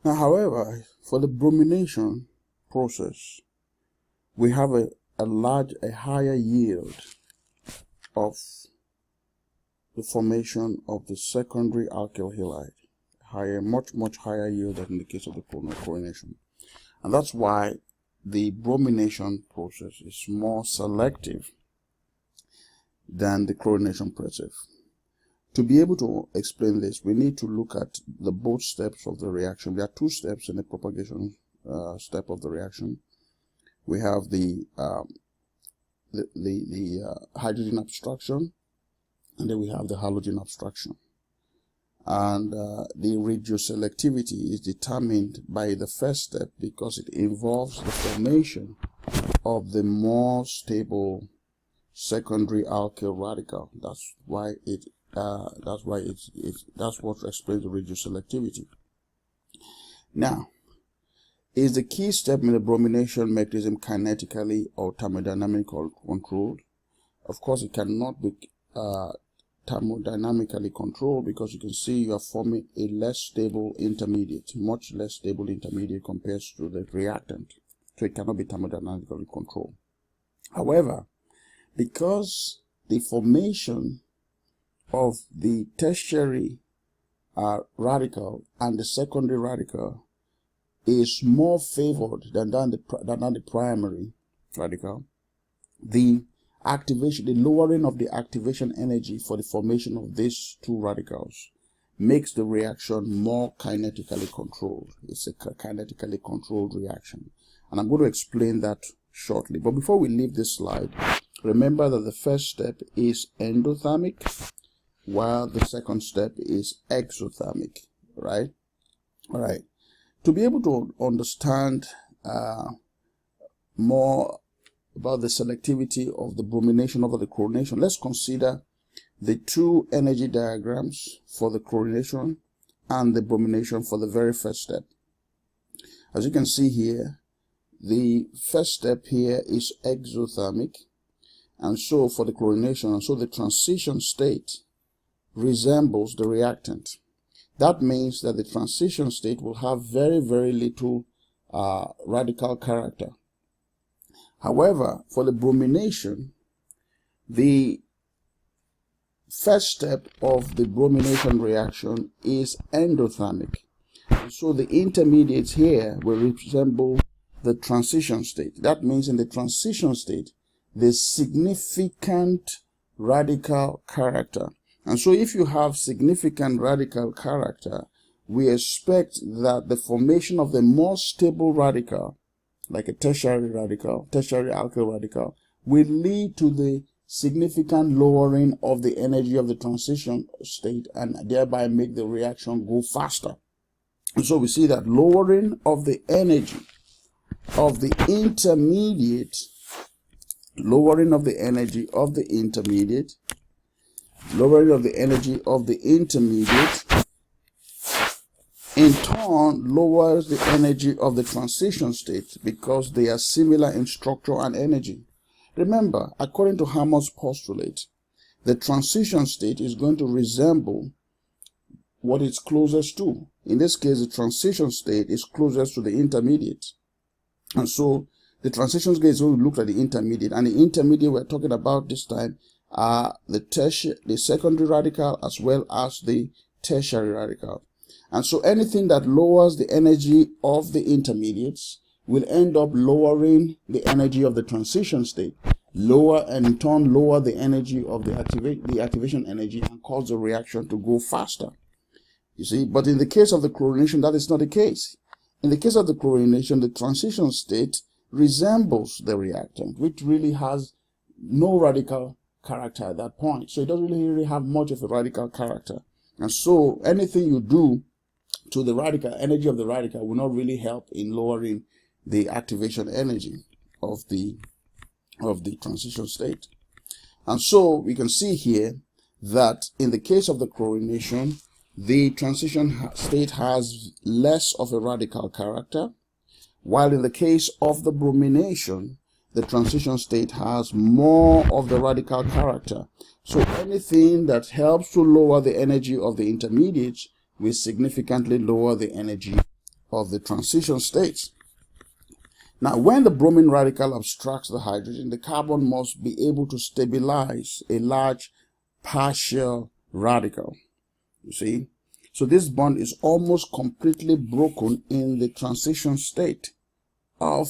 Now, however, for the bromination process, we have a higher yield of the formation of the secondary alkyl halide, much higher yield than in the case of the chlorination. And that's why the bromination process is more selective than the chlorination process. To be able to explain this, we need to look at the both steps of the reaction. There are two steps in the propagation step of the reaction. We have the hydrogen abstraction, and then we have the halogen abstraction. And the radioselectivity is determined by the first step because it involves the formation of the more stable secondary alkyl radical. That's what explains the radioselectivity. Now, is the key step in the bromination mechanism kinetically or thermodynamically controlled? Of course, it cannot be thermodynamically controlled because you can see you are forming a less stable intermediate, much less stable intermediate compared to the reactant. So it cannot be thermodynamically controlled. However, because the formation of the tertiary radical and the secondary radical is more favored than the primary radical, the lowering of the activation energy for the formation of these two radicals makes the reaction more kinetically controlled. It's a kinetically controlled reaction. And I'm going to explain that shortly. But before we leave this slide, remember that the first step is endothermic, while the second step is exothermic, right? All right. To be able to understand more about the selectivity of the bromination over the chlorination, let's consider the two energy diagrams for the chlorination and the bromination for the very first step. As you can see here, the first step here is exothermic, and so for the chlorination, and so the transition state resembles the reactant. That means that the transition state will have very little radical character. However, for the bromination, the first step of the bromination reaction is endothermic. So the intermediates here will resemble the transition state. That means in the transition state, there's significant radical character. And so if you have significant radical character, we expect that the formation of the more stable radical, like a tertiary alkyl radical, will lead to the significant lowering of the energy of the transition state and thereby make the reaction go faster. And so we see that lowering of the energy of the intermediate, lowering of the energy of the intermediate in turn lowers the energy of the transition state because they are similar in structure and energy. Remember, according to Hammond's postulate, the transition state is going to resemble what it's closest to. In this case, the transition state is closest to the intermediate. And so the transition state is going to look at the intermediate. And the intermediate we're talking about this time are the secondary radical as well as the tertiary radical. And so anything that lowers the energy of the intermediates will end up lowering the energy of the transition state, and in turn lower the energy of the activation energy and cause the reaction to go faster. You see, but in the case of the chlorination, that is not the case. In the case of the chlorination, the transition state resembles the reactant, which really has no radical character at that point. So it doesn't really have much of a radical character. And so anything you do to the radical energy of the radical will not really help in lowering the activation energy of the transition state. And so we can see here that in the case of the chlorination, the transition state has less of a radical character, while in the case of the bromination, the transition state has more of the radical character. So anything that helps to lower the energy of the intermediates will significantly lower the energy of the transition states. Now, when the bromine radical abstracts the hydrogen, the carbon must be able to stabilize a large partial radical. You see? So this bond is almost completely broken in the transition state of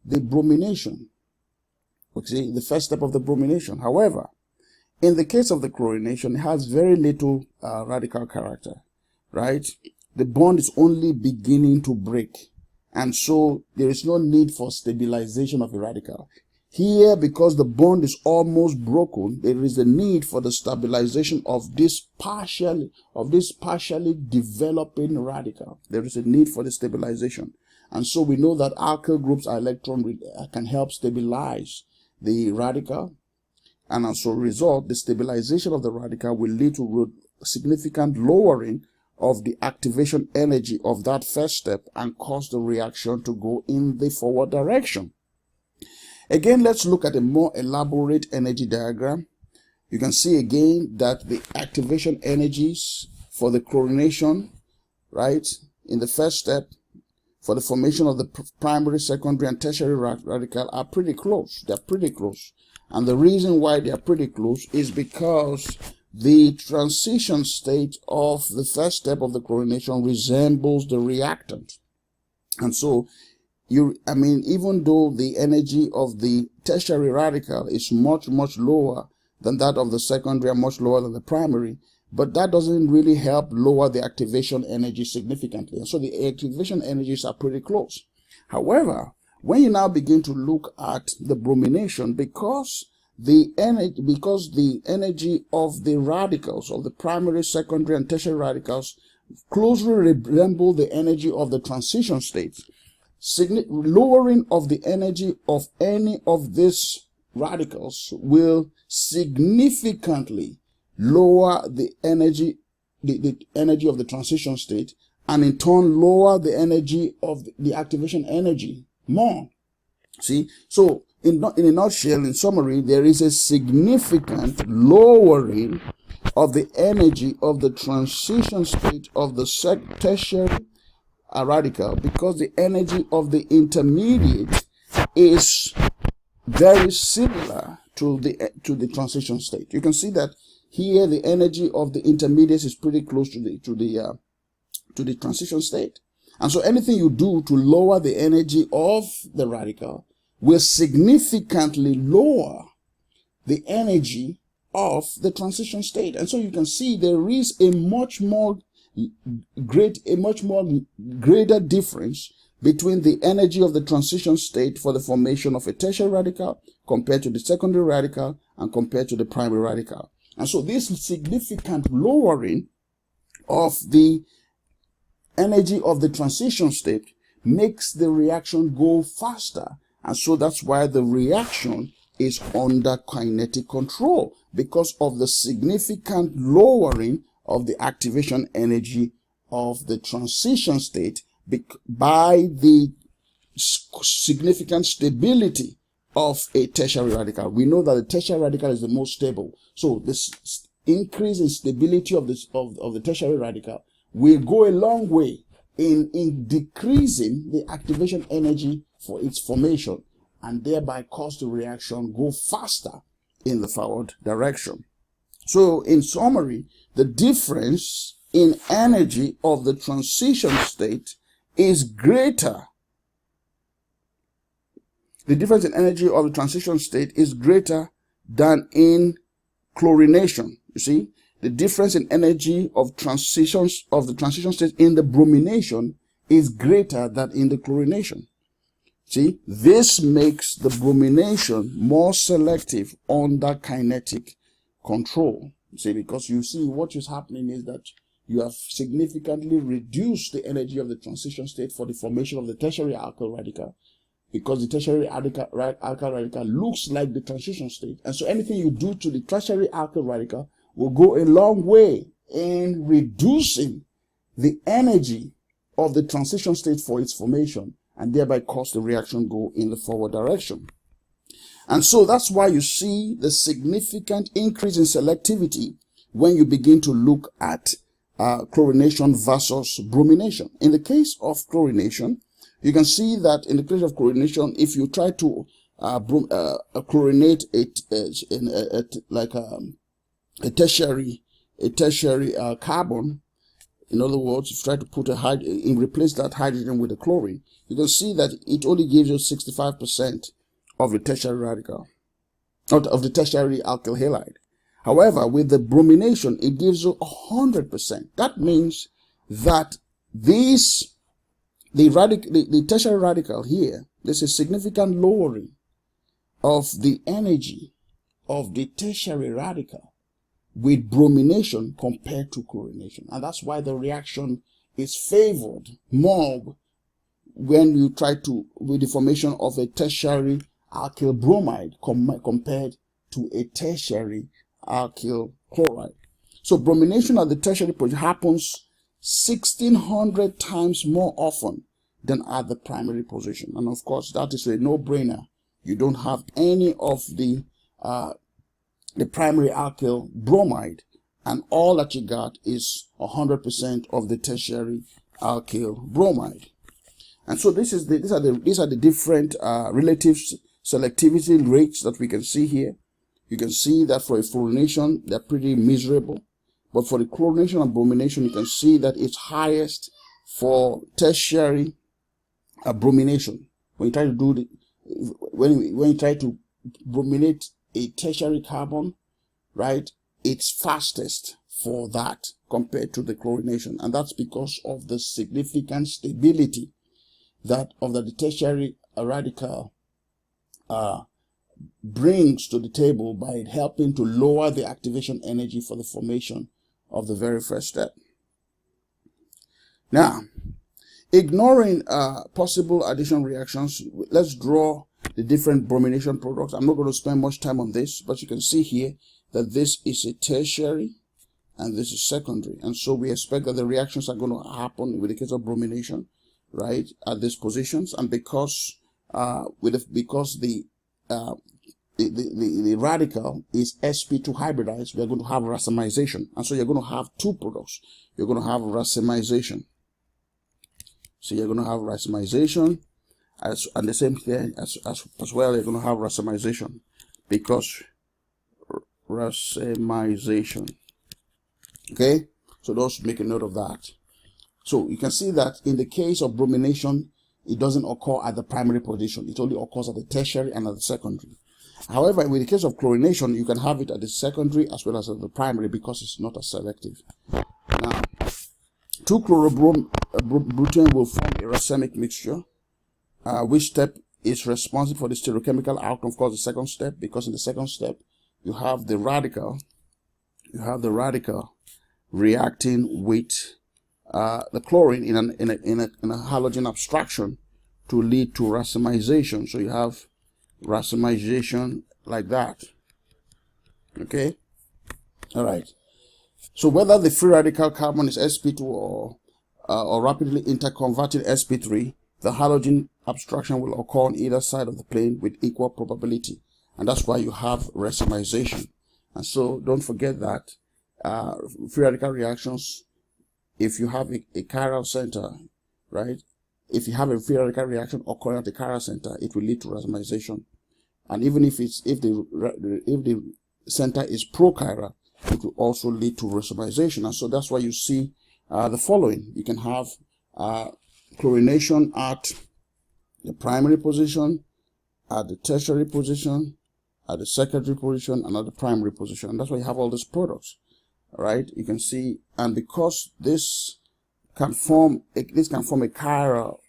the bromination. Okay, the first step of the bromination. However, in the case of the chlorination, it has very little radical character, right? The bond is only beginning to break, and so there is no need for stabilization of a radical. Here, because the bond is almost broken, there is a need for the stabilization of this partially developing radical. There is a need for the stabilization. And so we know that alkyl groups electron can help stabilize the radical, and as a result, the stabilization of the radical will lead to significant lowering of the activation energy of that first step and cause the reaction to go in the forward direction. Again, let's look at a more elaborate energy diagram. You can see again that the activation energies for the chlorination, right, in the first step, for the formation of the primary, secondary, and tertiary radical are pretty close. They're pretty close. And the reason why they are pretty close is because the transition state of the first step of the chlorination resembles the reactant. And so, even though the energy of the tertiary radical is much, much lower than that of the secondary and much lower than the primary, but that doesn't really help lower the activation energy significantly. And so the activation energies are pretty close. However, when you now begin to look at the bromination, because the energy of the radicals, of the primary, secondary, and tertiary radicals, closely resemble the energy of the transition states, lowering of the energy of any of these radicals will significantly lower the energy of the transition state, and in turn lower the energy of the activation energy more. See, so in a nutshell, in summary, there is a significant lowering of the energy of the transition state of the tertiary radical, because the energy of the intermediate is very similar to the transition state. You can see that here the energy of the intermediate is pretty close to the transition state. And so anything you do to lower the energy of the radical will significantly lower the energy of the transition state. And so you can see there is a much more greater difference between the energy of the transition state for the formation of a tertiary radical compared to the secondary radical and compared to the primary radical. And so this significant lowering of the energy of the transition state makes the reaction go faster. And so that's why the reaction is under kinetic control, because of the significant lowering of the activation energy of the transition state by the significant stability of a tertiary radical. We know that the tertiary radical is the most stable. So this increase in stability of the tertiary radical will go a long way in decreasing the activation energy for its formation, and thereby cause the reaction go faster in the forward direction. So in summary, the difference in energy of the transition state is greater. The difference in energy of the transition state is greater than in chlorination. You see, the difference in energy of the transition state in the bromination is greater than in the chlorination. See, this makes the bromination more selective under kinetic control. See, because you see what is happening is that you have significantly reduced the energy of the transition state for the formation of the tertiary alkyl radical, because the tertiary alkyl radical looks like the transition state. And so anything you do to the tertiary alkyl radical will go a long way in reducing the energy of the transition state for its formation, and thereby cause the reaction go in the forward direction. And so that's why you see the significant increase in selectivity when you begin to look at chlorination versus bromination. In the case of chlorination, you can see that in the case of chlorination, if you try to chlorinate it like a tertiary carbon, in other words, if you try to put replace that hydrogen with a chlorine, you can see that it only gives you 65% of the tertiary radical, not of the tertiary alkyl halide. However, with the bromination, it gives you 100%. That means that the tertiary radical here, there's a significant lowering of the energy of the tertiary radical with bromination compared to chlorination. And that's why the reaction is favored more when you try to, with the formation of a tertiary alkyl bromide compared to a tertiary alkyl chloride. So bromination at the tertiary position happens 1,600 times more often than at the primary position. And of course, that is a no-brainer. You don't have any of the primary alkyl bromide, and all that you got is 100% of the tertiary alkyl bromide. And so these are the different relative selectivity rates that we can see here. You can see that for a fluorination, they're pretty miserable. But for the chlorination and bromination, you can see that it's highest for tertiary bromination. When you try to do when you try to brominate a tertiary carbon, right, it's fastest for that compared to the chlorination. And that's because of the significant stability that the tertiary radical brings to the table by helping to lower the activation energy for the formation of the very first step. Now, ignoring possible addition reactions, let's draw the different bromination products. I'm not going to spend much time on this, but you can see here that this is a tertiary and this is secondary. And so we expect that the reactions are going to happen with the case of bromination, right, at these positions. And because the radical is sp2 hybridized, we are going to have racemization. And so you're going to have two products. You're going to have racemization. So you're going to have racemization, and the same thing as well, you're going to have racemization, because racemization. Okay, so those make a note of that. So you can see that in the case of bromination, it doesn't occur at the primary position. It only occurs at the tertiary and at the secondary. However, in the case of chlorination, you can have it at the secondary as well as at the primary because it's not as selective. Now, 2-chlorobutane will form a racemic mixture. Which step is responsible for the stereochemical outcome? Of course, the second step, because in the second step, you have the radical reacting with the chlorine in a halogen abstraction to lead to racemization. So you have racemization like that. Okay, all right. So whether the free radical carbon is sp2 or rapidly interconverting sp3, the halogen abstraction will occur on either side of the plane with equal probability, and that's why you have racemization. And so don't forget that free radical reactions, if you have a chiral center, right, if you have a free radical reaction occurring at the chiral center, it will lead to racemization. And even if the center is prochiral, it will also lead to racemization. And so that's why you see the following. You can have chlorination at the primary position, at the tertiary position, at the secondary position, and at the primary position. And that's why you have all these products, right? You can see, and because this can form a chiral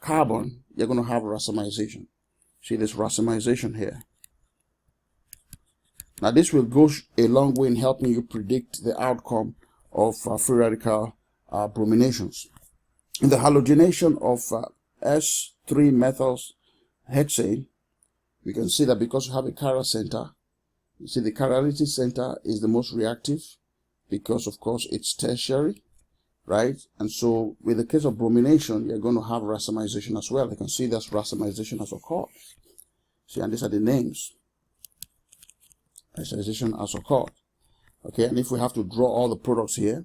carbon, you're going to have racemization. See this racemization here. Now this will go a long way in helping you predict the outcome of free radical brominations. In the halogenation of S3-methyl-hexane, we can see that because you have a chiral center, you see the chirality center is the most reactive because, of course, it's tertiary, right? And so with the case of bromination, you're going to have racemization as well. You can see that racemization has occurred. See, and these are the names. Racemization has occurred. Okay, and if we have to draw all the products here,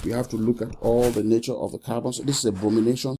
We have to look at all the nature of the carbons. This is a bromination